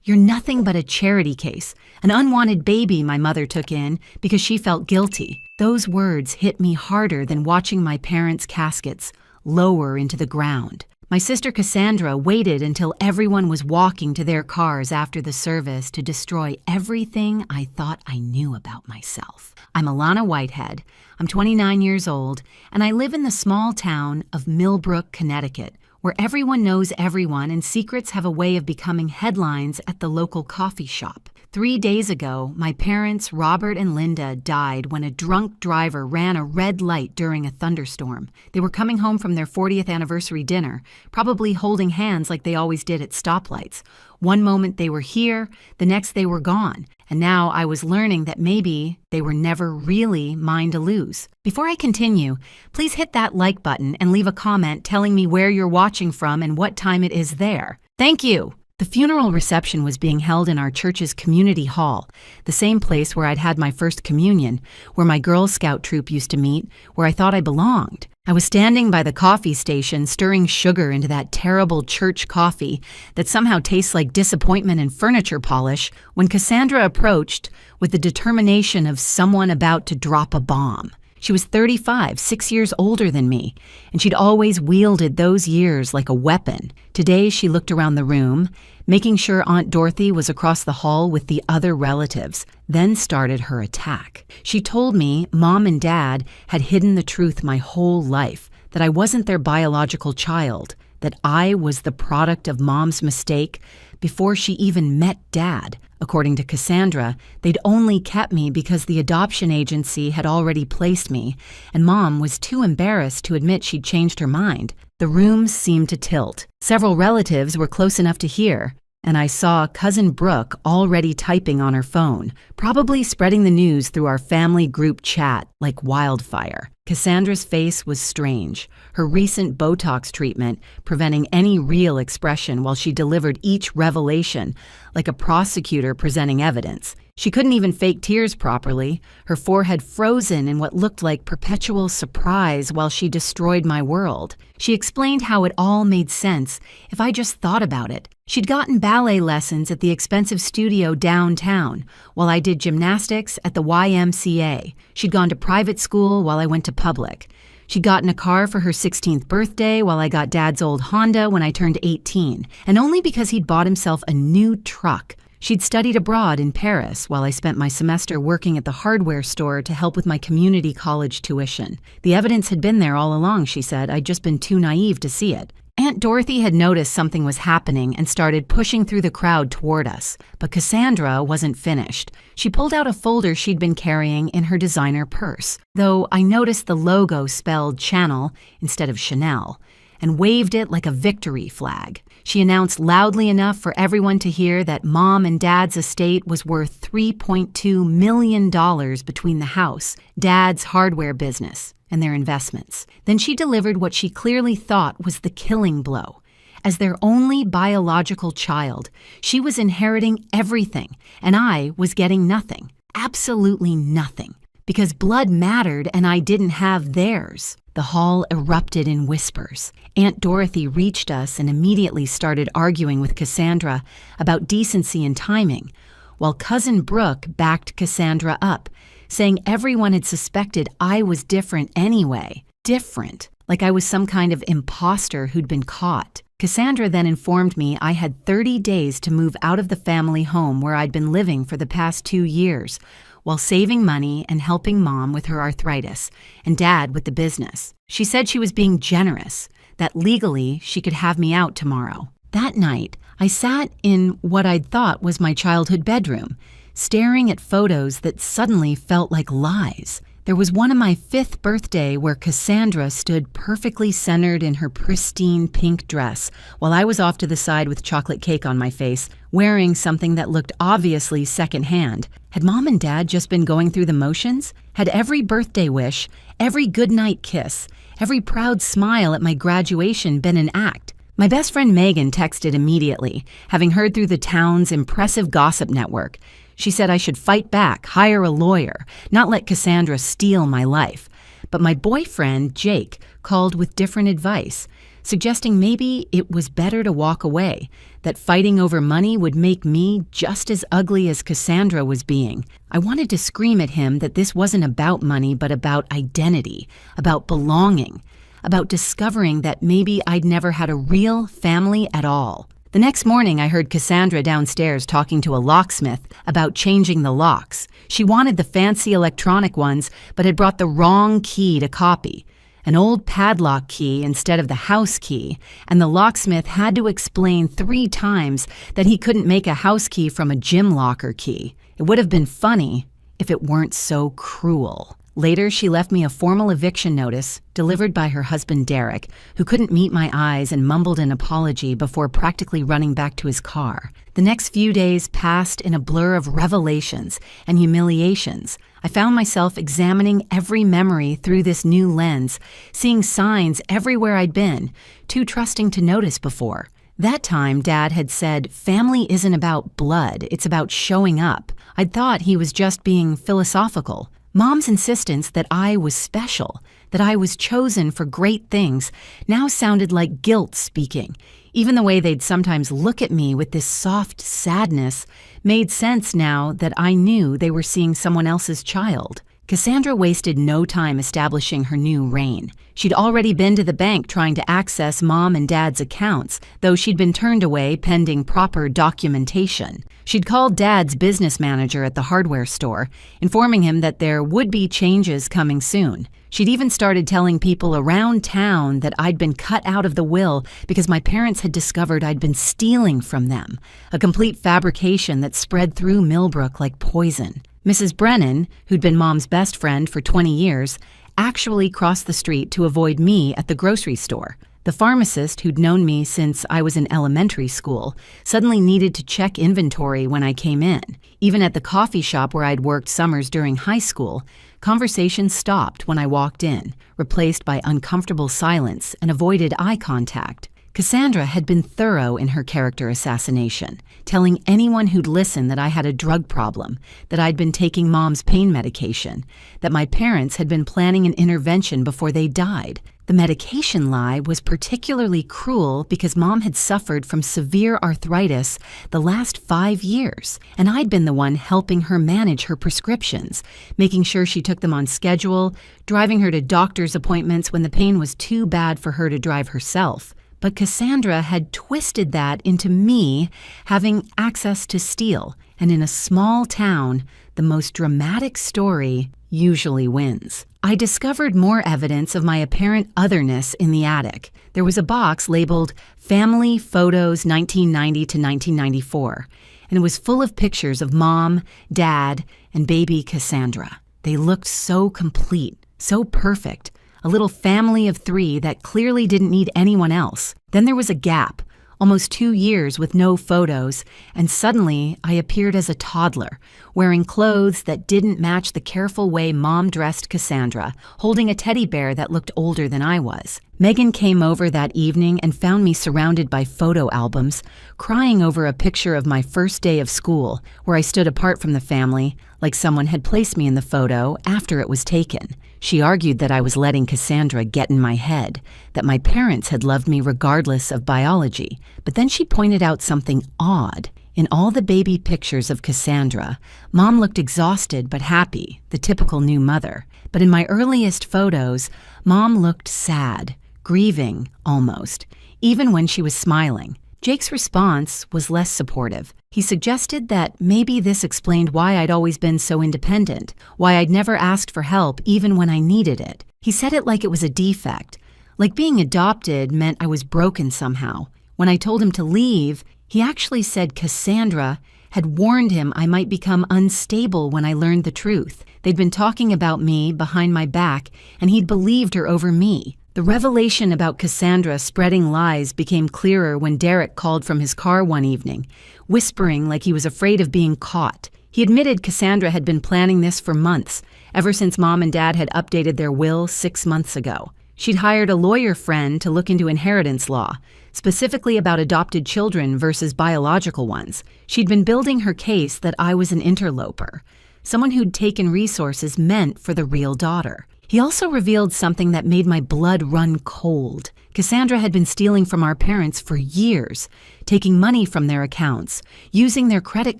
"You're nothing but a charity case, an unwanted baby my mother took in because she felt guilty." Those words hit me harder than watching my parents' caskets lower into the ground. My sister Cassandra waited until everyone was walking to their cars after the service to destroy everything I thought I knew about myself. I'm Alana Whitehead. I'm 29 years old, and I live in the small town of Millbrook, Connecticut, where everyone knows everyone and secrets have a way of becoming headlines at the local coffee shop. 3 days ago, my parents, Robert and Linda, died when a drunk driver ran a red light during a thunderstorm. They were coming home from their 40th anniversary dinner, probably holding hands like they always did at stoplights. One moment they were here, the next they were gone, and now I was learning that maybe they were never really mine to lose. Before I continue, please hit that like button and leave a comment telling me where you're watching from and what time it is there. Thank you! The funeral reception was being held in our church's community hall, the same place where I'd had my first communion, where my Girl Scout troop used to meet, where I thought I belonged. I was standing by the coffee station stirring sugar into that terrible church coffee that somehow tastes like disappointment and furniture polish when Cassandra approached with the determination of someone about to drop a bomb. She was 35, 6 years older than me, and she'd always wielded those years like a weapon. Today, she looked around the room, making sure Aunt Dorothy was across the hall with the other relatives, then started her attack. She told me Mom and Dad had hidden the truth my whole life, that I wasn't their biological child, that I was the product of Mom's mistake before she even met Dad. According to Cassandra, they'd only kept me because the adoption agency had already placed me, and Mom was too embarrassed to admit she'd changed her mind. The room seemed to tilt. Several relatives were close enough to hear, and I saw Cousin Brooke already typing on her phone, probably spreading the news through our family group chat like wildfire. Cassandra's face was strange, her recent Botox treatment preventing any real expression while she delivered each revelation like a prosecutor presenting evidence. She couldn't even fake tears properly, her forehead frozen in what looked like perpetual surprise while she destroyed my world. She explained how it all made sense if I just thought about it. She'd gotten ballet lessons at the expensive studio downtown, while I did gymnastics at the YMCA. She'd gone to private school while I went to public. She'd gotten a car for her 16th birthday while I got Dad's old Honda when I turned 18, and only because he'd bought himself a new truck. She'd studied abroad in Paris while I spent my semester working at the hardware store to help with my community college tuition. The evidence had been there all along, she said. I'd just been too naive to see it. Aunt Dorothy had noticed something was happening and started pushing through the crowd toward us, but Cassandra wasn't finished. She pulled out a folder she'd been carrying in her designer purse, though I noticed the logo spelled Channel instead of Chanel, and waved it like a victory flag. She announced loudly enough for everyone to hear that Mom and Dad's estate was worth $3.2 million between the house, Dad's hardware business, and their investments. Then she delivered what she clearly thought was the killing blow. As their only biological child, she was inheriting everything, and I was getting nothing. Absolutely nothing. Because blood mattered and I didn't have theirs. The hall erupted in whispers. Aunt Dorothy reached us and immediately started arguing with Cassandra about decency and timing, while Cousin Brooke backed Cassandra up, saying everyone had suspected I was different anyway. Different, like I was some kind of imposter who'd been caught. Cassandra then informed me I had 30 days to move out of the family home where I'd been living for the past 2 years, while saving money and helping Mom with her arthritis, and Dad with the business. She said she was being generous, that legally she could have me out tomorrow. That night, I sat in what I'd thought was my childhood bedroom, staring at photos that suddenly felt like lies. There was one on my 5th birthday where Cassandra stood perfectly centered in her pristine pink dress, while I was off to the side with chocolate cake on my face, wearing something that looked obviously secondhand. Had Mom and Dad just been going through the motions? Had every birthday wish, every goodnight kiss, every proud smile at my graduation been an act? My best friend Megan texted immediately, having heard through the town's impressive gossip network. She said I should fight back, hire a lawyer, not let Cassandra steal my life. But my boyfriend, Jake, called with different advice, suggesting maybe it was better to walk away, that fighting over money would make me just as ugly as Cassandra was being. I wanted to scream at him that this wasn't about money, but about identity, about belonging, about discovering that maybe I'd never had a real family at all. The next morning, I heard Cassandra downstairs talking to a locksmith about changing the locks. She wanted the fancy electronic ones, but had brought the wrong key to copy, an old padlock key instead of the house key, and the locksmith had to explain 3 times that he couldn't make a house key from a gym locker key. It would have been funny if it weren't so cruel. Later, she left me a formal eviction notice delivered by her husband Derek, who couldn't meet my eyes and mumbled an apology before practically running back to his car. The next few days passed in a blur of revelations and humiliations. I found myself examining every memory through this new lens, seeing signs everywhere I'd been, too trusting to notice before. That time, Dad had said, family isn't about blood, it's about showing up. I'd thought he was just being philosophical. Mom's insistence that I was special, that I was chosen for great things, now sounded like guilt speaking. Even the way they'd sometimes look at me with this soft sadness made sense now that I knew they were seeing someone else's child. Cassandra wasted no time establishing her new reign. She'd already been to the bank trying to access Mom and Dad's accounts, though she'd been turned away pending proper documentation. She'd called Dad's business manager at the hardware store, informing him that there would be changes coming soon. She'd even started telling people around town that I'd been cut out of the will because my parents had discovered I'd been stealing from them, a complete fabrication that spread through Millbrook like poison. Mrs. Brennan, who'd been Mom's best friend for 20 years, actually crossed the street to avoid me at the grocery store. The pharmacist, who'd known me since I was in elementary school, suddenly needed to check inventory when I came in. Even at the coffee shop where I'd worked summers during high school, conversation stopped when I walked in, replaced by uncomfortable silence and avoided eye contact. Cassandra had been thorough in her character assassination, telling anyone who'd listen that I had a drug problem, that I'd been taking Mom's pain medication, that my parents had been planning an intervention before they died. The medication lie was particularly cruel because Mom had suffered from severe arthritis the last 5 years, and I'd been the one helping her manage her prescriptions, making sure she took them on schedule, driving her to doctor's appointments when the pain was too bad for her to drive herself. But Cassandra had twisted that into me having access to steal, and in a small town, the most dramatic story usually wins. I discovered more evidence of my apparent otherness in the attic. There was a box labeled Family Photos 1990 to 1994, and it was full of pictures of Mom, Dad, and baby Cassandra. They looked so complete, so perfect. A little family of 3 that clearly didn't need anyone else. Then there was a gap, almost 2 years with no photos, and suddenly I appeared as a toddler, wearing clothes that didn't match the careful way Mom dressed Cassandra, holding a teddy bear that looked older than I was. Megan came over that evening and found me surrounded by photo albums, crying over a picture of my first day of school, where I stood apart from the family, like someone had placed me in the photo after it was taken. She argued that I was letting Cassandra get in my head, that my parents had loved me regardless of biology. But then she pointed out something odd. In all the baby pictures of Cassandra, Mom looked exhausted but happy, the typical new mother. But in my earliest photos, Mom looked sad, grieving almost, even when she was smiling. Jake's response was less supportive. He suggested that maybe this explained why I'd always been so independent, why I'd never asked for help even when I needed it. He said it like it was a defect, like being adopted meant I was broken somehow. When I told him to leave, he actually said Cassandra had warned him I might become unstable when I learned the truth. They'd been talking about me behind my back, and he'd believed her over me. The revelation about Cassandra spreading lies became clearer when Derek called from his car one evening, whispering like he was afraid of being caught. He admitted Cassandra had been planning this for months, ever since Mom and Dad had updated their will 6 months ago. She'd hired a lawyer friend to look into inheritance law, specifically about adopted children versus biological ones. She'd been building her case that I was an interloper, someone who'd taken resources meant for the real daughter. He also revealed something that made my blood run cold. Cassandra had been stealing from our parents for years, taking money from their accounts, using their credit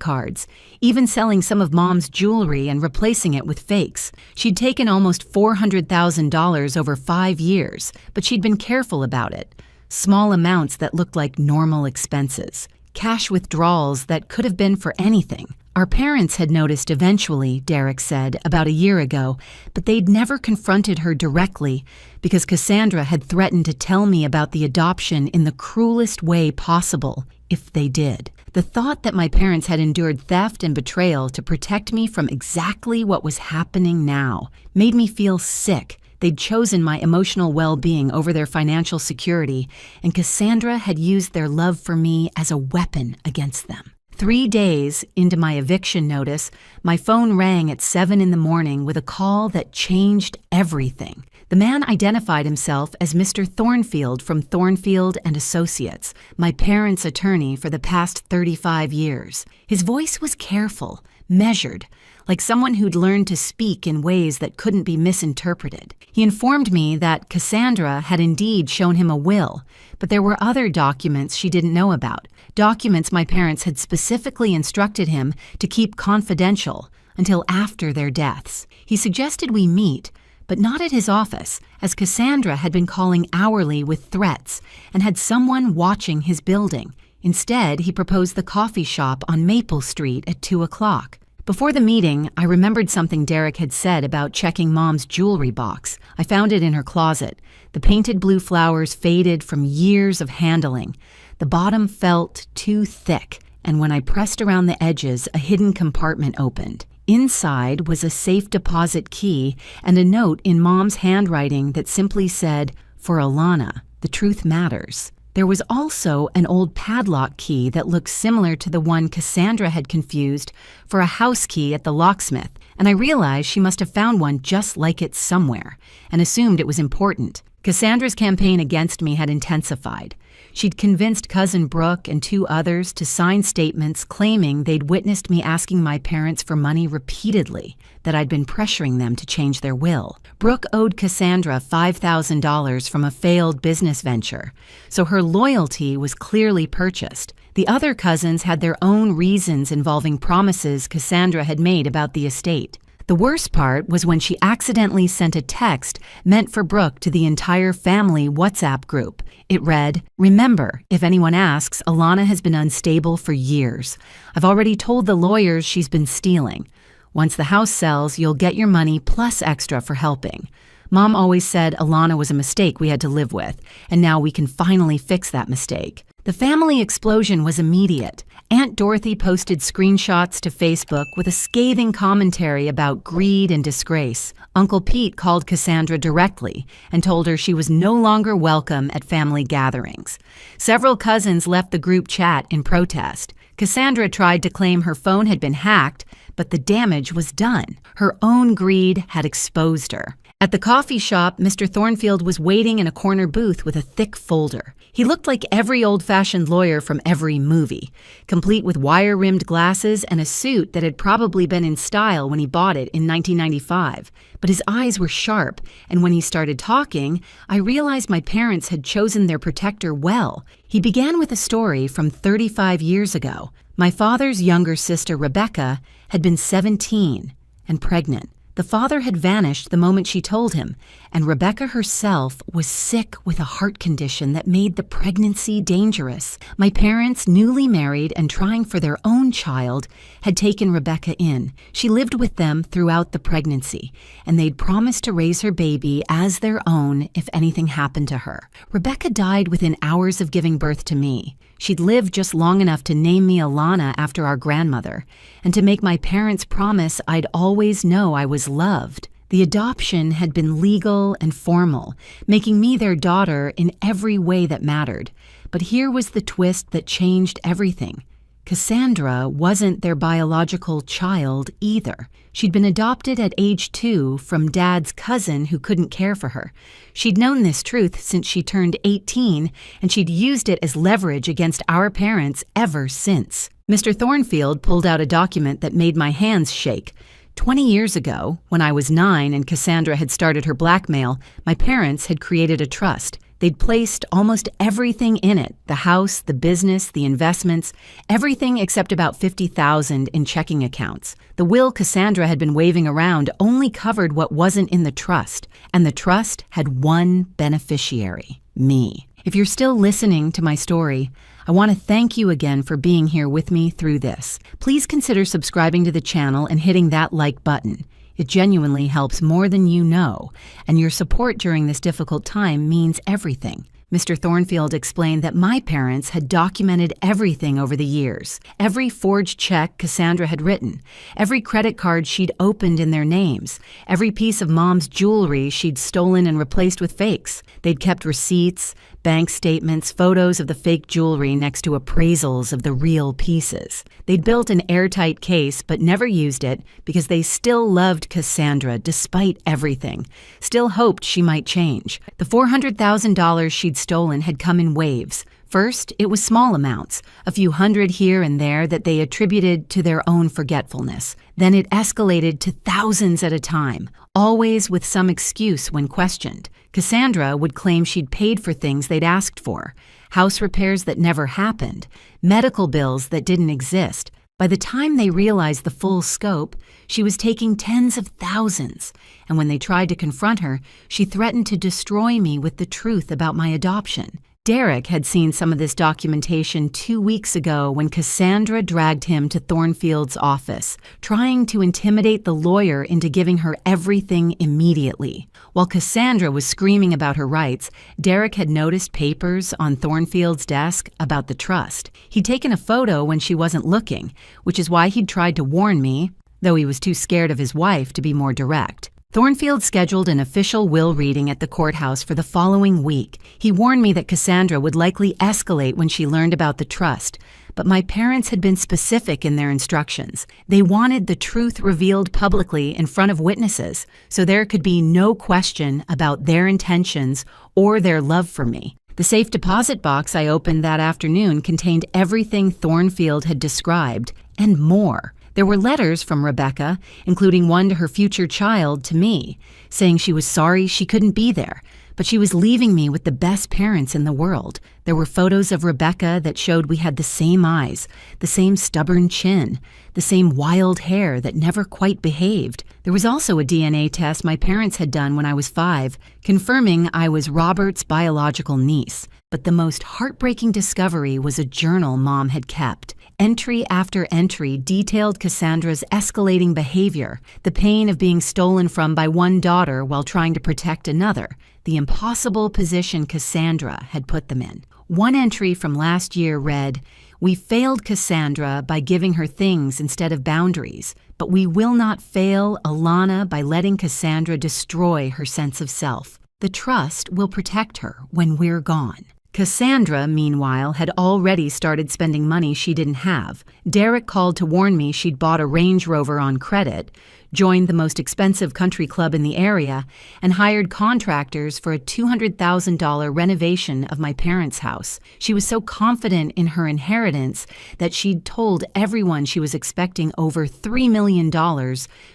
cards, even selling some of Mom's jewelry and replacing it with fakes. She'd taken almost $400,000 over 5 years, but she'd been careful about it. Small amounts that looked like normal expenses. Cash withdrawals that could have been for anything. Our parents had noticed eventually, Derek said, about a year ago, but they'd never confronted her directly because Cassandra had threatened to tell me about the adoption in the cruelest way possible, if they did. The thought that my parents had endured theft and betrayal to protect me from exactly what was happening now made me feel sick. They'd chosen my emotional well-being over their financial security, and Cassandra had used their love for me as a weapon against them. 3 days into my eviction notice, my phone rang at 7 in the morning with a call that changed everything. The man identified himself as Mr. Thornfield from Thornfield and Associates, my parents' attorney for the past 35 years. His voice was careful, measured, like someone who'd learned to speak in ways that couldn't be misinterpreted. He informed me that Cassandra had indeed shown him a will, but there were other documents she didn't know about, documents my parents had specifically instructed him to keep confidential until after their deaths. He suggested we meet, but not at his office, as Cassandra had been calling hourly with threats and had someone watching his building. Instead, he proposed the coffee shop on Maple Street at 2 o'clock. Before the meeting, I remembered something Derek had said about checking Mom's jewelry box. I found it in her closet. The painted blue flowers faded from years of handling. The bottom felt too thick, and when I pressed around the edges, a hidden compartment opened. Inside was a safe deposit key and a note in Mom's handwriting that simply said, "For Alana, the truth matters." There was also an old padlock key that looked similar to the one Cassandra had confused for a house key at the locksmith, and I realized she must have found one just like it somewhere, and assumed it was important. Cassandra's campaign against me had intensified. She'd convinced Cousin Brooke and 2 others to sign statements claiming they'd witnessed me asking my parents for money repeatedly, that I'd been pressuring them to change their will. Brooke owed Cassandra $5,000 from a failed business venture, so her loyalty was clearly purchased. The other cousins had their own reasons involving promises Cassandra had made about the estate. The worst part was when she accidentally sent a text meant for Brooke to the entire family WhatsApp group. It read, "Remember, if anyone asks, Alana has been unstable for years. I've already told the lawyers she's been stealing. Once the house sells, you'll get your money plus extra for helping. Mom always said Alana was a mistake we had to live with, and now we can finally fix that mistake." The family explosion was immediate. Aunt Dorothy posted screenshots to Facebook with a scathing commentary about greed and disgrace. Uncle Pete called Cassandra directly and told her she was no longer welcome at family gatherings. Several cousins left the group chat in protest. Cassandra tried to claim her phone had been hacked, but the damage was done. Her own greed had exposed her. At the coffee shop, Mr. Thornfield was waiting in a corner booth with a thick folder. He looked like every old-fashioned lawyer from every movie, complete with wire-rimmed glasses and a suit that had probably been in style when he bought it in 1995. But his eyes were sharp, and when he started talking, I realized my parents had chosen their protector well. He began with a story from 35 years ago. My father's younger sister, Rebecca, had been 17 and pregnant. The father had vanished the moment she told him, and Rebecca herself was sick with a heart condition that made the pregnancy dangerous. My parents, newly married and trying for their own child, had taken Rebecca in. She lived with them throughout the pregnancy, and they'd promised to raise her baby as their own if anything happened to her. Rebecca died within hours of giving birth to me. She'd lived just long enough to name me Alana after our grandmother, and to make my parents promise I'd always know I was loved. The adoption had been legal and formal, making me their daughter in every way that mattered. But here was the twist that changed everything. Cassandra wasn't their biological child either. She'd been adopted at age 2 from Dad's cousin who couldn't care for her. She'd known this truth since she turned 18, and she'd used it as leverage against our parents ever since. Mr. Thornfield pulled out a document that made my hands shake. 20 years ago, when I was 9 and Cassandra had started her blackmail, my parents had created a trust. They'd placed almost everything in it, the house, the business, the investments, everything except about $50,000 in checking accounts. The will Cassandra had been waving around only covered what wasn't in the trust, and the trust had one beneficiary, me. If you're still listening to my story, I want to thank you again for being here with me through this. Please consider subscribing to the channel and hitting that like button. It genuinely helps more than you know, and your support during this difficult time means everything. Mr. Thornfield explained that my parents had documented everything over the years. Every forged check Cassandra had written, every credit card she'd opened in their names, every piece of Mom's jewelry she'd stolen and replaced with fakes. They'd kept receipts, bank statements, photos of the fake jewelry next to appraisals of the real pieces. They'd built an airtight case but never used it because they still loved Cassandra despite everything, still hoped she might change. The $400,000 she'd stolen had come in waves. First, it was small amounts, a few hundred here and there that they attributed to their own forgetfulness. Then it escalated to thousands at a time, always with some excuse when questioned. Cassandra would claim she'd paid for things they'd asked for, house repairs that never happened, medical bills that didn't exist. By the time they realized the full scope, she was taking tens of thousands, and when they tried to confront her, she threatened to destroy me with the truth about my adoption. Derek had seen some of this documentation 2 weeks ago when Cassandra dragged him to Thornfield's office, trying to intimidate the lawyer into giving her everything immediately. While Cassandra was screaming about her rights, Derek had noticed papers on Thornfield's desk about the trust. He'd taken a photo when she wasn't looking, which is why he'd tried to warn me, though he was too scared of his wife to be more direct. Thornfield scheduled an official will reading at the courthouse for the following week. He warned me that Cassandra would likely escalate when she learned about the trust, but my parents had been specific in their instructions. They wanted the truth revealed publicly in front of witnesses, so there could be no question about their intentions or their love for me. The safe deposit box I opened that afternoon contained everything Thornfield had described, and more. There were letters from Rebecca, including one to her future child, to me, saying she was sorry she couldn't be there, but she was leaving me with the best parents in the world. There were photos of Rebecca that showed we had the same eyes, the same stubborn chin, the same wild hair that never quite behaved. There was also a DNA test my parents had done when I was 5, confirming I was Robert's biological niece. But the most heartbreaking discovery was a journal Mom had kept. Entry after entry detailed Cassandra's escalating behavior, the pain of being stolen from by one daughter while trying to protect another, the impossible position Cassandra had put them in. One entry from last year read, "We failed Cassandra by giving her things instead of boundaries, but we will not fail Alana by letting Cassandra destroy her sense of self. The trust will protect her when we're gone." Cassandra, meanwhile, had already started spending money she didn't have. Derek called to warn me she'd bought a Range Rover on credit, joined the most expensive country club in the area, and hired contractors for a $200,000 renovation of my parents' house. She was so confident in her inheritance that she'd told everyone she was expecting over $3 million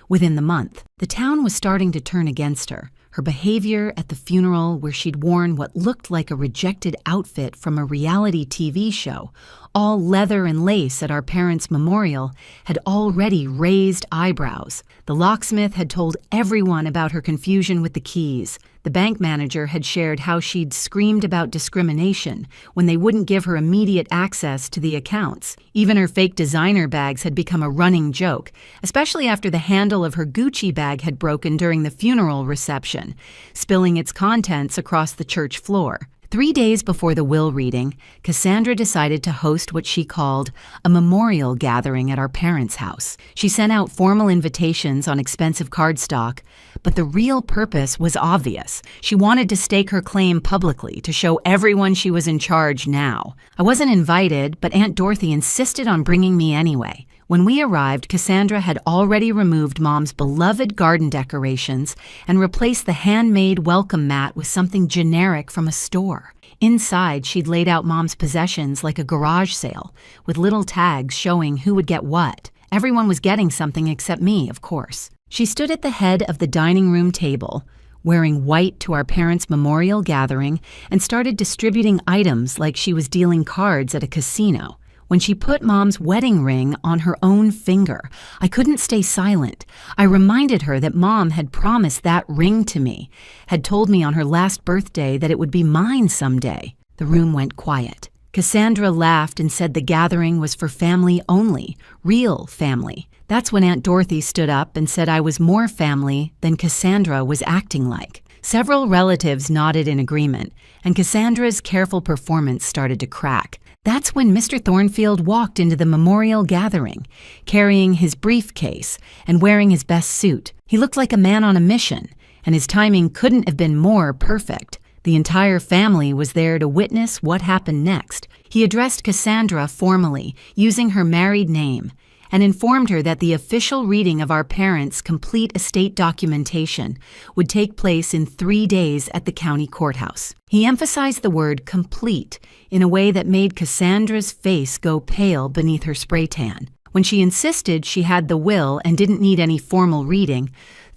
within the month. The town was starting to turn against her. Her behavior at the funeral, where she'd worn what looked like a rejected outfit from a reality TV show, all leather and lace at our parents' memorial, had already raised eyebrows. The locksmith had told everyone about her confusion with the keys. The bank manager had shared how she'd screamed about discrimination when they wouldn't give her immediate access to the accounts. Even her fake designer bags had become a running joke, especially after the handle of her Gucci bag had broken during the funeral reception, spilling its contents across the church floor. 3 days before the will reading, Cassandra decided to host what she called a memorial gathering at our parents' house. She sent out formal invitations on expensive cardstock, but the real purpose was obvious. She wanted to stake her claim publicly to show everyone she was in charge now. I wasn't invited, but Aunt Dorothy insisted on bringing me anyway. When we arrived, Cassandra had already removed Mom's beloved garden decorations and replaced the handmade welcome mat with something generic from a store. Inside, she'd laid out Mom's possessions like a garage sale, with little tags showing who would get what. Everyone was getting something except me, of course. She stood at the head of the dining room table, wearing white to our parents' memorial gathering, and started distributing items like she was dealing cards at a casino. When she put Mom's wedding ring on her own finger, I couldn't stay silent. I reminded her that Mom had promised that ring to me, had told me on her last birthday that it would be mine someday. The room went quiet. Cassandra laughed and said the gathering was for family only, real family. That's when Aunt Dorothy stood up and said I was more family than Cassandra was acting like. Several relatives nodded in agreement, and Cassandra's careful performance started to crack. That's when Mr. Thornfield walked into the memorial gathering, carrying his briefcase and wearing his best suit. He looked like a man on a mission, and his timing couldn't have been more perfect. The entire family was there to witness what happened next. He addressed Cassandra formally, using her married name, and informed her that the official reading of our parents' complete estate documentation would take place in 3 days at the county courthouse. He emphasized the word complete in a way that made Cassandra's face go pale beneath her spray tan. When she insisted she had the will and didn't need any formal reading,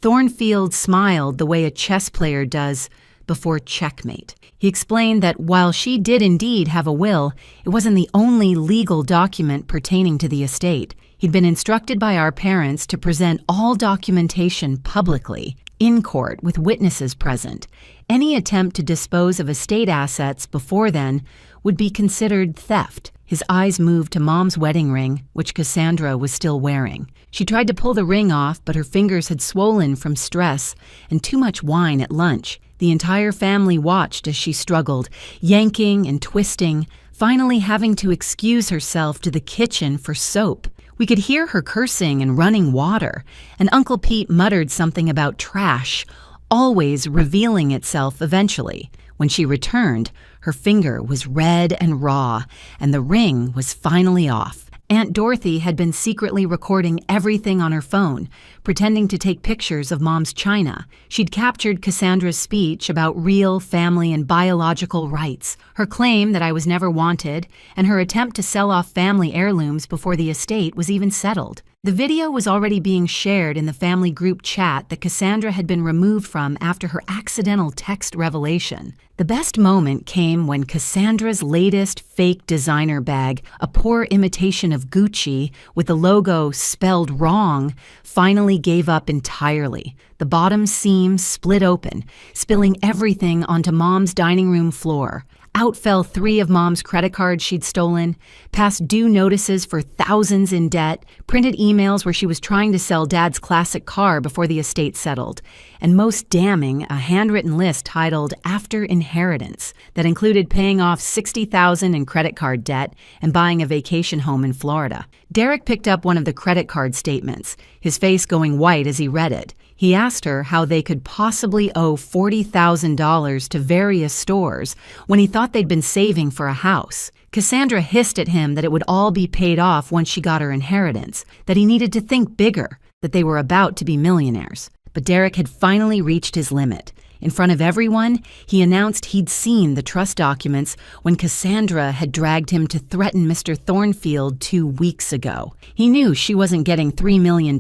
Thornfield smiled the way a chess player does before checkmate. He explained that while she did indeed have a will, it wasn't the only legal document pertaining to the estate. He'd been instructed by our parents to present all documentation publicly, in court, with witnesses present. Any attempt to dispose of estate assets before then would be considered theft. His eyes moved to Mom's wedding ring, which Cassandra was still wearing. She tried to pull the ring off, but her fingers had swollen from stress and too much wine at lunch. The entire family watched as she struggled, yanking and twisting, finally having to excuse herself to the kitchen for soap. We could hear her cursing and running water, and Uncle Pete muttered something about trash, always revealing itself eventually. When she returned, her finger was red and raw, and the ring was finally off. Aunt Dorothy had been secretly recording everything on her phone, pretending to take pictures of Mom's china. She'd captured Cassandra's speech about real family and biological rights, her claim that I was never wanted, and her attempt to sell off family heirlooms before the estate was even settled. The video was already being shared in the family group chat that Cassandra had been removed from after her accidental text revelation. The best moment came when Cassandra's latest fake designer bag, a poor imitation of Gucci with the logo spelled wrong, finally gave up entirely. The bottom seam split open, spilling everything onto Mom's dining room floor. Out fell 3 of Mom's credit cards she'd stolen, past due notices for thousands in debt, printed emails where she was trying to sell Dad's classic car before the estate settled, and most damning, a handwritten list titled After Inheritance that included paying off $60,000 in credit card debt and buying a vacation home in Florida. Derek picked up one of the credit card statements, his face going white as he read it. He asked her how they could possibly owe $40,000 to various stores when he thought they'd been saving for a house. Cassandra hissed at him that it would all be paid off once she got her inheritance, that he needed to think bigger, that they were about to be millionaires. But Derek had finally reached his limit. In front of everyone, he announced he'd seen the trust documents when Cassandra had dragged him to threaten Mr. Thornfield 2 weeks ago. He knew she wasn't getting $3 million.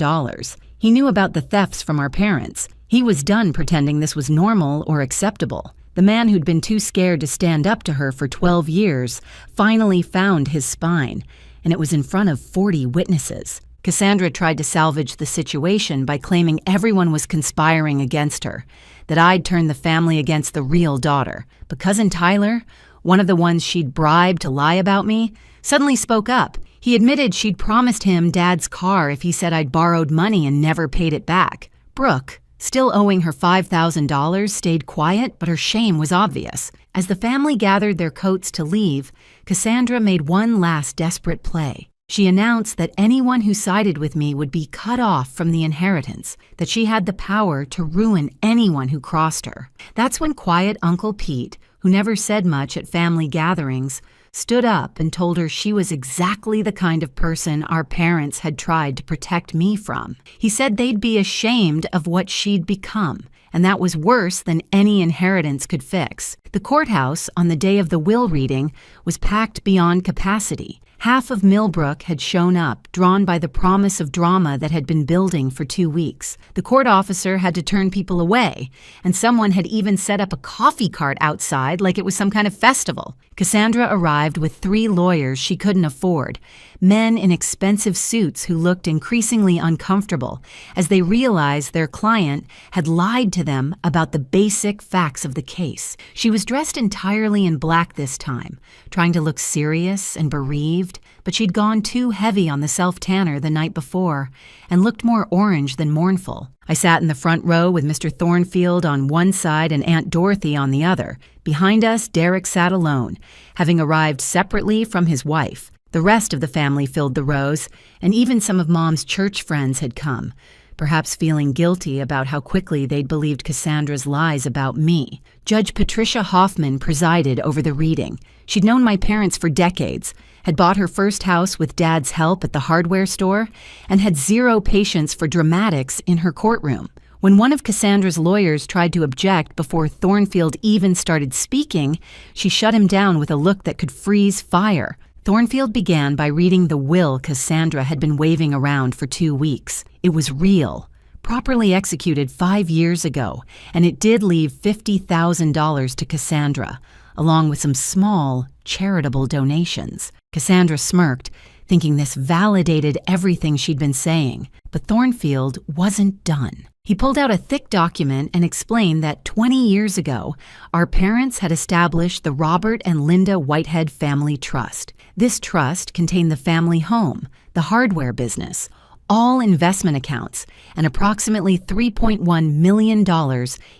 He knew about the thefts from our parents. He was done pretending this was normal or acceptable. The man who'd been too scared to stand up to her for 12 years finally found his spine, and it was in front of 40 witnesses. Cassandra tried to salvage the situation by claiming everyone was conspiring against her, that I'd turned the family against the real daughter. But Cousin Tyler, one of the ones she'd bribed to lie about me, suddenly spoke up. He admitted she'd promised him Dad's car if he said I'd borrowed money and never paid it back. Brooke, still owing her $5,000, stayed quiet, but her shame was obvious. As the family gathered their coats to leave, Cassandra made one last desperate play. She announced that anyone who sided with me would be cut off from the inheritance, that she had the power to ruin anyone who crossed her. That's when quiet Uncle Pete, who never said much at family gatherings, stood up and told her she was exactly the kind of person our parents had tried to protect me from. He said they'd be ashamed of what she'd become, and that was worse than any inheritance could fix. The courthouse, on the day of the will reading, was packed beyond capacity. Half of Millbrook had shown up, drawn by the promise of drama that had been building for 2 weeks. The court officer had to turn people away, and someone had even set up a coffee cart outside like it was some kind of festival. Cassandra arrived with 3 lawyers she couldn't afford, men in expensive suits who looked increasingly uncomfortable as they realized their client had lied to them about the basic facts of the case. She was dressed entirely in black this time, trying to look serious and bereaved, but she'd gone too heavy on the self-tanner the night before and looked more orange than mournful. I sat in the front row with Mr. Thornfield on one side and Aunt Dorothy on the other. Behind us, Derek sat alone, having arrived separately from his wife. The rest of the family filled the rows, and even some of Mom's church friends had come, perhaps feeling guilty about how quickly they'd believed Cassandra's lies about me. Judge Patricia Hoffman presided over the reading. She'd known my parents for decades, had bought her first house with Dad's help at the hardware store, and had zero patience for dramatics in her courtroom. When one of Cassandra's lawyers tried to object before Thornfield even started speaking, she shut him down with a look that could freeze fire. Thornfield began by reading the will Cassandra had been waving around for 2 weeks. It was real, properly executed 5 years ago, and it did leave $50,000 to Cassandra, along with some small, charitable donations. Cassandra smirked, thinking this validated everything she'd been saying, but Thornfield wasn't done. He pulled out a thick document and explained that 20 years ago, our parents had established the Robert and Linda Whitehead Family Trust. This trust contained the family home, the hardware business, all investment accounts, and approximately $3.1 million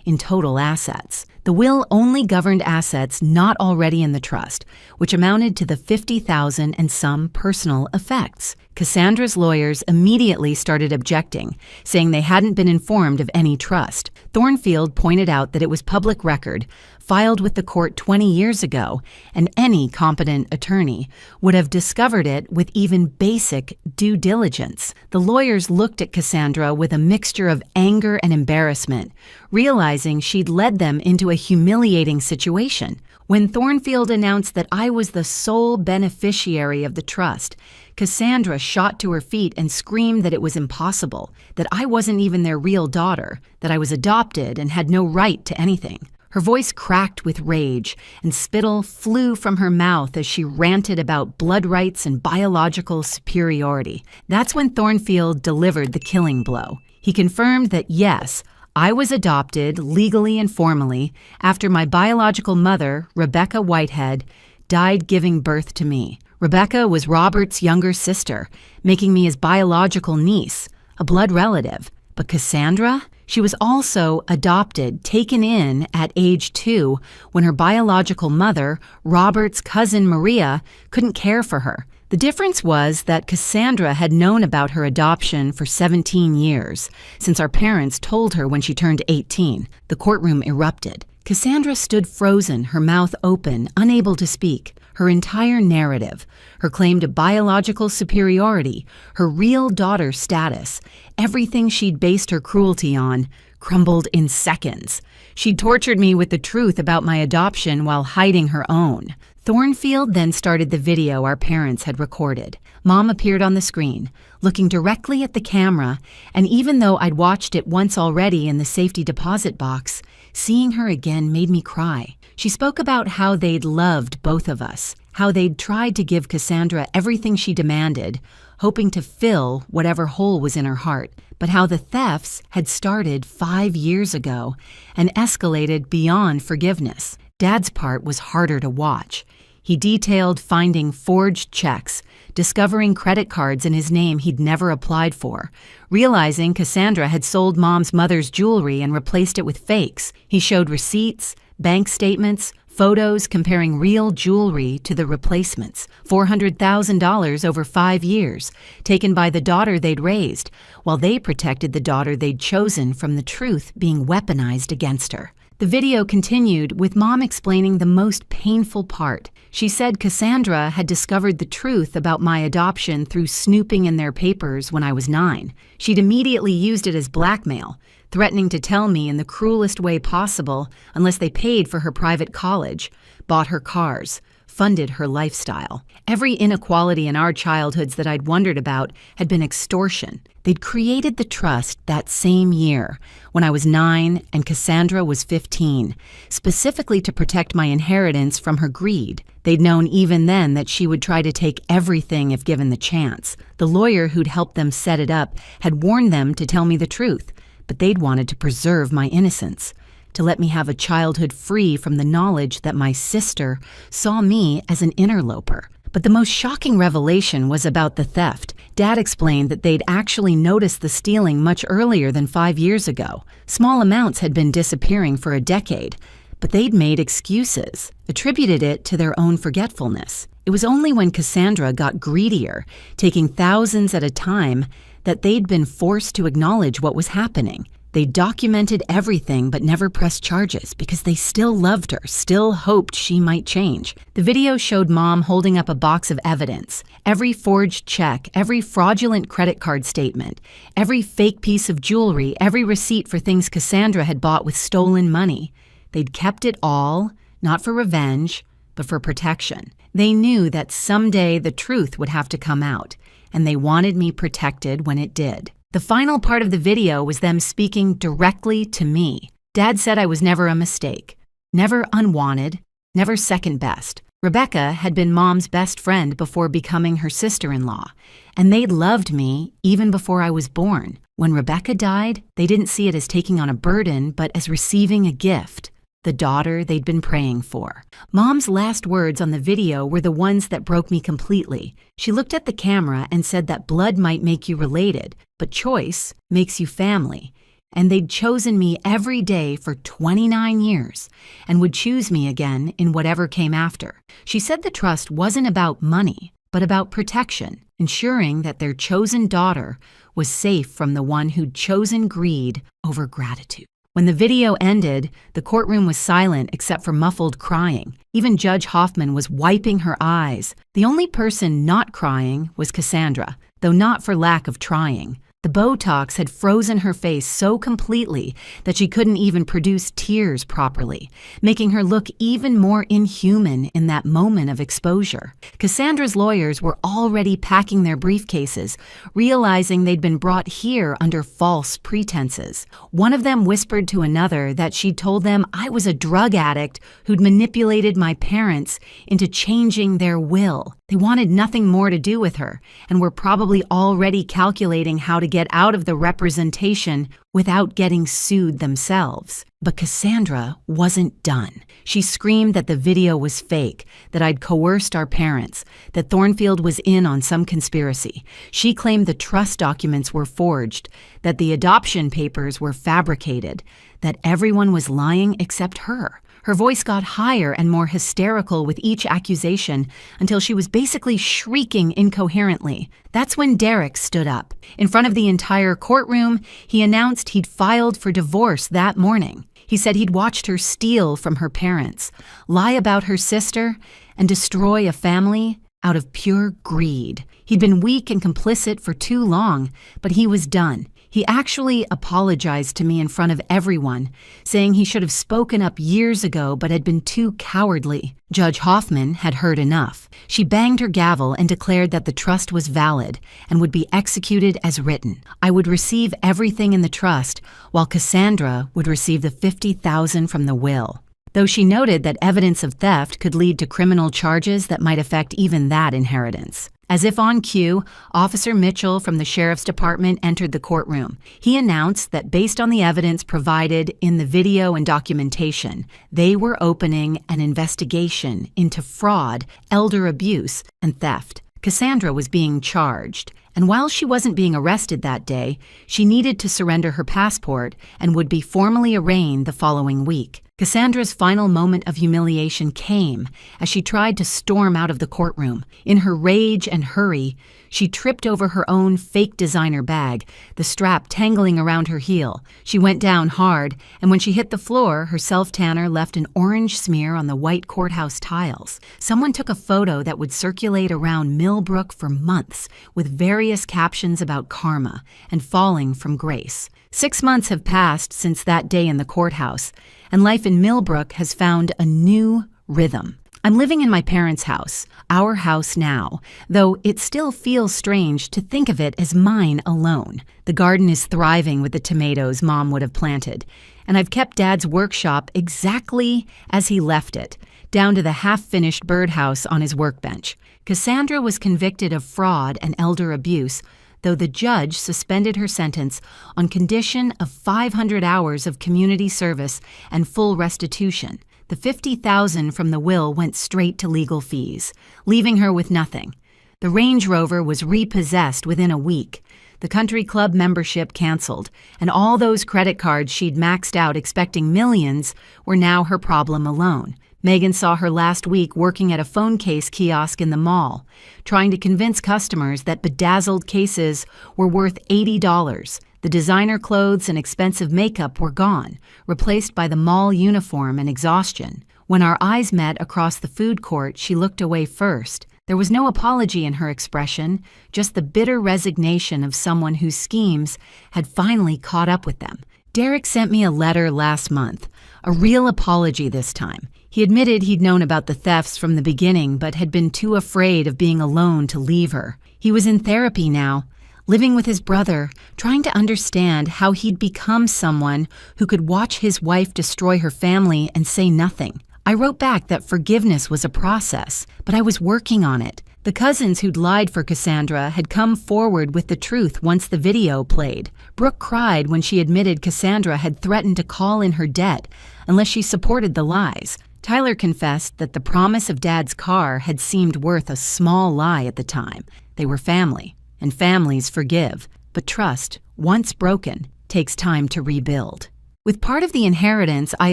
in total assets. The will only governed assets not already in the trust, which amounted to the $50,000 and some personal effects. Cassandra's lawyers immediately started objecting, saying they hadn't been informed of any trust. Thornfield pointed out that it was public record, filed with the court 20 years ago, and any competent attorney would have discovered it with even basic due diligence. The lawyers looked at Cassandra with a mixture of anger and embarrassment, realizing she'd led them into a humiliating situation. When Thornfield announced that I was the sole beneficiary of the trust, Cassandra shot to her feet and screamed that it was impossible, that I wasn't even their real daughter, that I was adopted and had no right to anything. Her voice cracked with rage, and spittle flew from her mouth as she ranted about blood rights and biological superiority. That's when Thornfield delivered the killing blow. He confirmed that yes, I was adopted, legally and formally, after my biological mother, Rebecca Whitehead, died giving birth to me. Rebecca was Robert's younger sister, making me his biological niece, a blood relative. But Cassandra? She was also adopted, taken in at age 2 when her biological mother, Robert's cousin Maria, couldn't care for her. The difference was that Cassandra had known about her adoption for 17 years, since our parents told her when she turned 18. The courtroom erupted. Cassandra stood frozen, her mouth open, unable to speak. Her entire narrative, her claim to biological superiority, her real daughter status, everything she'd based her cruelty on, crumbled in seconds. She'd tortured me with the truth about my adoption while hiding her own. Thornfield then started the video our parents had recorded. Mom appeared on the screen, looking directly at the camera, and even though I'd watched it once already in the safety deposit box, seeing her again made me cry. She spoke about how they'd loved both of us, how they'd tried to give Cassandra everything she demanded, hoping to fill whatever hole was in her heart, but how the thefts had started 5 years ago and escalated beyond forgiveness. Dad's part was harder to watch. He detailed finding forged checks, discovering credit cards in his name he'd never applied for, realizing Cassandra had sold Mom's mother's jewelry and replaced it with fakes. He showed receipts, bank statements, photos comparing real jewelry to the replacements, $400,000 over 5 years, taken by the daughter they'd raised, while they protected the daughter they'd chosen from the truth being weaponized against her. The video continued with Mom explaining the most painful part. She said Cassandra had discovered the truth about my adoption through snooping in their papers when I was 9. She'd immediately used it as blackmail, threatening to tell me in the cruelest way possible unless they paid for her private college, bought her cars, funded her lifestyle. Every inequality in our childhoods that I'd wondered about had been extortion. They'd created the trust that same year, when I was 9 and Cassandra was 15, specifically to protect my inheritance from her greed. They'd known even then that she would try to take everything if given the chance. The lawyer who'd helped them set it up had warned them to tell me the truth, but they'd wanted to preserve my innocence, to let me have a childhood free from the knowledge that my sister saw me as an interloper. But the most shocking revelation was about the theft. Dad explained that they'd actually noticed the stealing much earlier than 5 years ago. Small amounts had been disappearing for a decade, but they'd made excuses, attributed it to their own forgetfulness. It was only when Cassandra got greedier, taking thousands at a time, that they'd been forced to acknowledge what was happening. They documented everything but never pressed charges because they still loved her, still hoped she might change. The video showed Mom holding up a box of evidence. Every forged check, every fraudulent credit card statement, every fake piece of jewelry, every receipt for things Cassandra had bought with stolen money. They'd kept it all, not for revenge, but for protection. They knew that someday the truth would have to come out, and they wanted me protected when it did. The final part of the video was them speaking directly to me. Dad said I was never a mistake, never unwanted, never second best. Rebecca had been Mom's best friend before becoming her sister-in-law, and they'd loved me even before I was born. When Rebecca died, they didn't see it as taking on a burden, but as receiving a gift, the daughter they'd been praying for. Mom's last words on the video were the ones that broke me completely. She looked at the camera and said that blood might make you related, but choice makes you family. And they'd chosen me every day for 29 years and would choose me again in whatever came after. She said the trust wasn't about money, but about protection, ensuring that their chosen daughter was safe from the one who'd chosen greed over gratitude. When the video ended, the courtroom was silent except for muffled crying. Even Judge Hoffman was wiping her eyes. The only person not crying was Cassandra, though not for lack of trying. The Botox had frozen her face so completely that she couldn't even produce tears properly, making her look even more inhuman in that moment of exposure. Cassandra's lawyers were already packing their briefcases, realizing they'd been brought here under false pretenses. One of them whispered to another that she'd told them I was a drug addict who'd manipulated my parents into changing their will. They wanted nothing more to do with her and were probably already calculating how to get out of the representation without getting sued themselves. But Cassandra wasn't done. She screamed that the video was fake, that I'd coerced our parents, that Thornfield was in on some conspiracy. She claimed the trust documents were forged, that the adoption papers were fabricated, that everyone was lying except her. Her voice got higher and more hysterical with each accusation until she was basically shrieking incoherently. That's when Derek stood up. In front of the entire courtroom, he announced he'd filed for divorce that morning. He said he'd watched her steal from her parents, lie about her sister, and destroy a family out of pure greed. He'd been weak and complicit for too long, but he was done. He actually apologized to me in front of everyone, saying he should have spoken up years ago but had been too cowardly. Judge Hoffman had heard enough. She banged her gavel and declared that the trust was valid and would be executed as written. I would receive everything in the trust, while Cassandra would receive the $50,000 from the will, though she noted that evidence of theft could lead to criminal charges that might affect even that inheritance. As if on cue, Officer Mitchell from the Sheriff's Department entered the courtroom. He announced that based on the evidence provided in the video and documentation, they were opening an investigation into fraud, elder abuse, and theft. Cassandra was being charged, and while she wasn't being arrested that day, she needed to surrender her passport and would be formally arraigned the following week. Cassandra's final moment of humiliation came as she tried to storm out of the courtroom. In her rage and hurry, she tripped over her own fake designer bag, the strap tangling around her heel. She went down hard, and when she hit the floor, her self-tanner left an orange smear on the white courthouse tiles. Someone took a photo that would circulate around Millbrook for months, with various captions about karma and falling from grace. 6 months have passed since that day in the courthouse, and life in Millbrook has found a new rhythm. I'm living in my parents' house, our house now, though it still feels strange to think of it as mine alone. The garden is thriving with the tomatoes Mom would have planted, and I've kept Dad's workshop exactly as he left it, down to the half-finished birdhouse on his workbench. Cassandra was convicted of fraud and elder abuse, though the judge suspended her sentence on condition of 500 hours of community service and full restitution. The $50,000 from the will went straight to legal fees, leaving her with nothing. The Range Rover was repossessed within a week. The country club membership canceled, and all those credit cards she'd maxed out expecting millions were now her problem alone. Megan saw her last week working at a phone case kiosk in the mall, trying to convince customers that bedazzled cases were worth $80. The designer clothes and expensive makeup were gone, replaced by the mall uniform and exhaustion. When our eyes met across the food court, she looked away first. There was no apology in her expression, just the bitter resignation of someone whose schemes had finally caught up with them. Derek sent me a letter last month, a real apology this time. He admitted he'd known about the thefts from the beginning but had been too afraid of being alone to leave her. He was in therapy now, living with his brother, trying to understand how he'd become someone who could watch his wife destroy her family and say nothing. I wrote back that forgiveness was a process, but I was working on it. The cousins who'd lied for Cassandra had come forward with the truth once the video played. Brooke cried when she admitted Cassandra had threatened to call in her debt unless she supported the lies. Tyler confessed that the promise of Dad's car had seemed worth a small lie at the time. They were family, and families forgive. But trust, once broken, takes time to rebuild. With part of the inheritance, I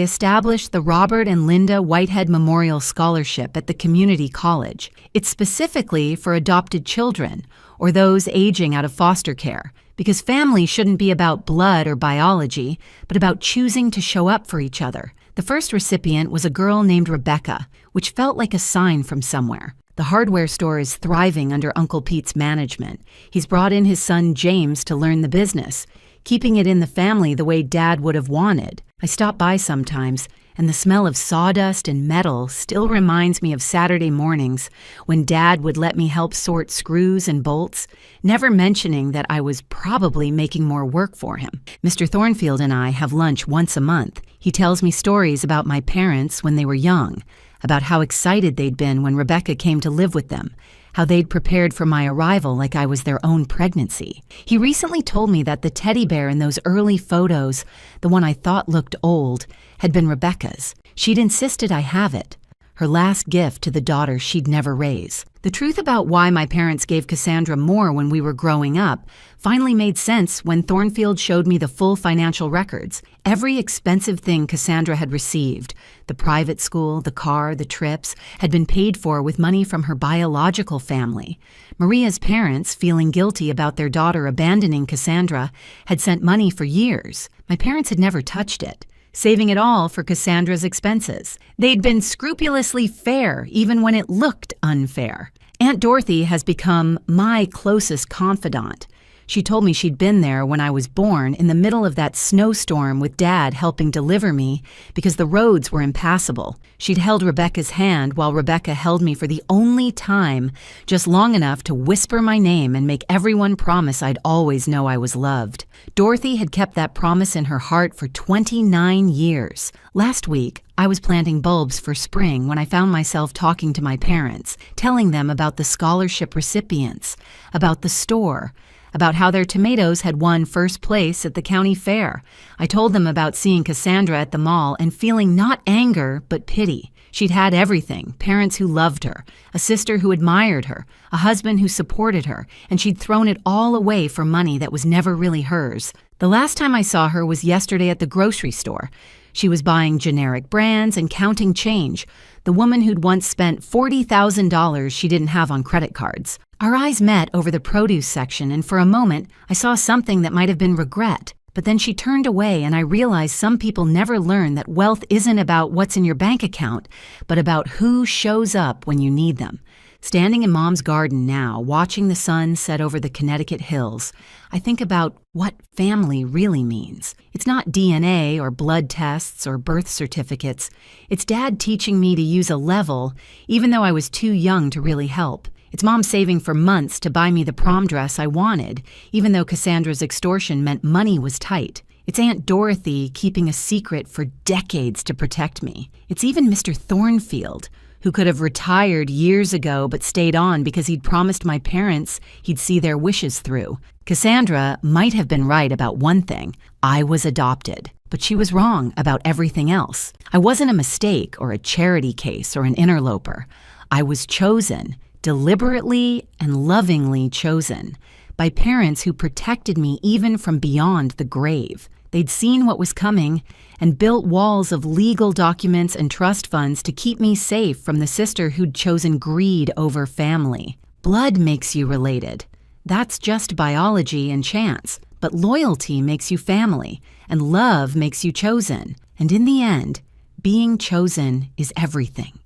established the Robert and Linda Whitehead Memorial Scholarship at the community college. It's specifically for adopted children or those aging out of foster care, because family shouldn't be about blood or biology, but about choosing to show up for each other. The first recipient was a girl named Rebecca, which felt like a sign from somewhere. The hardware store is thriving under Uncle Pete's management. He's brought in his son James to learn the business, keeping it in the family the way Dad would have wanted. I stop by sometimes, and the smell of sawdust and metal still reminds me of Saturday mornings when Dad would let me help sort screws and bolts, never mentioning that I was probably making more work for him. Mr. Thornfield and I have lunch once a month. He tells me stories about my parents when they were young, about how excited they'd been when Rebecca came to live with them, how they'd prepared for my arrival like I was their own pregnancy. He recently told me that the teddy bear in those early photos, the one I thought looked old, had been Rebecca's. She'd insisted I have it, her last gift to the daughter she'd never raise. The truth about why my parents gave Cassandra more when we were growing up finally made sense when Thornfield showed me the full financial records. Every expensive thing Cassandra had received, the private school, the car, the trips, had been paid for with money from her biological family. Maria's parents, feeling guilty about their daughter abandoning Cassandra, had sent money for years. My parents had never touched it, saving it all for Cassandra's expenses. They'd been scrupulously fair, even when it looked unfair. Aunt Dorothy has become my closest confidant. She told me she'd been there when I was born in the middle of that snowstorm with Dad helping deliver me because the roads were impassable. She'd held Rebecca's hand while Rebecca held me for the only time, just long enough to whisper my name and make everyone promise I'd always know I was loved. Dorothy had kept that promise in her heart for 29 years. Last week, I was planting bulbs for spring when I found myself talking to my parents, telling them about the scholarship recipients, about the store, about how their tomatoes had won first place at the county fair. I told them about seeing Cassandra at the mall and feeling not anger, but pity. She'd had everything, parents who loved her, a sister who admired her, a husband who supported her, and she'd thrown it all away for money that was never really hers. The last time I saw her was yesterday at the grocery store. She was buying generic brands and counting change, the woman who'd once spent $40,000 she didn't have on credit cards. Our eyes met over the produce section, and for a moment, I saw something that might have been regret. But then she turned away, and I realized some people never learn that wealth isn't about what's in your bank account, but about who shows up when you need them. Standing in Mom's garden now, watching the sun set over the Connecticut hills, I think about what family really means. It's not DNA or blood tests or birth certificates. It's Dad teaching me to use a level, even though I was too young to really help. It's Mom saving for months to buy me the prom dress I wanted, even though Cassandra's extortion meant money was tight. It's Aunt Dorothy keeping a secret for decades to protect me. It's even Mr. Thornfield, who could have retired years ago but stayed on because he'd promised my parents he'd see their wishes through. Cassandra might have been right about one thing. I was adopted, but she was wrong about everything else. I wasn't a mistake or a charity case or an interloper. I was chosen, deliberately and lovingly chosen, by parents who protected me even from beyond the grave. They'd seen what was coming and built walls of legal documents and trust funds to keep me safe from the sister who'd chosen greed over family. Blood makes you related. That's just biology and chance. But loyalty makes you family, and love makes you chosen. And in the end, being chosen is everything.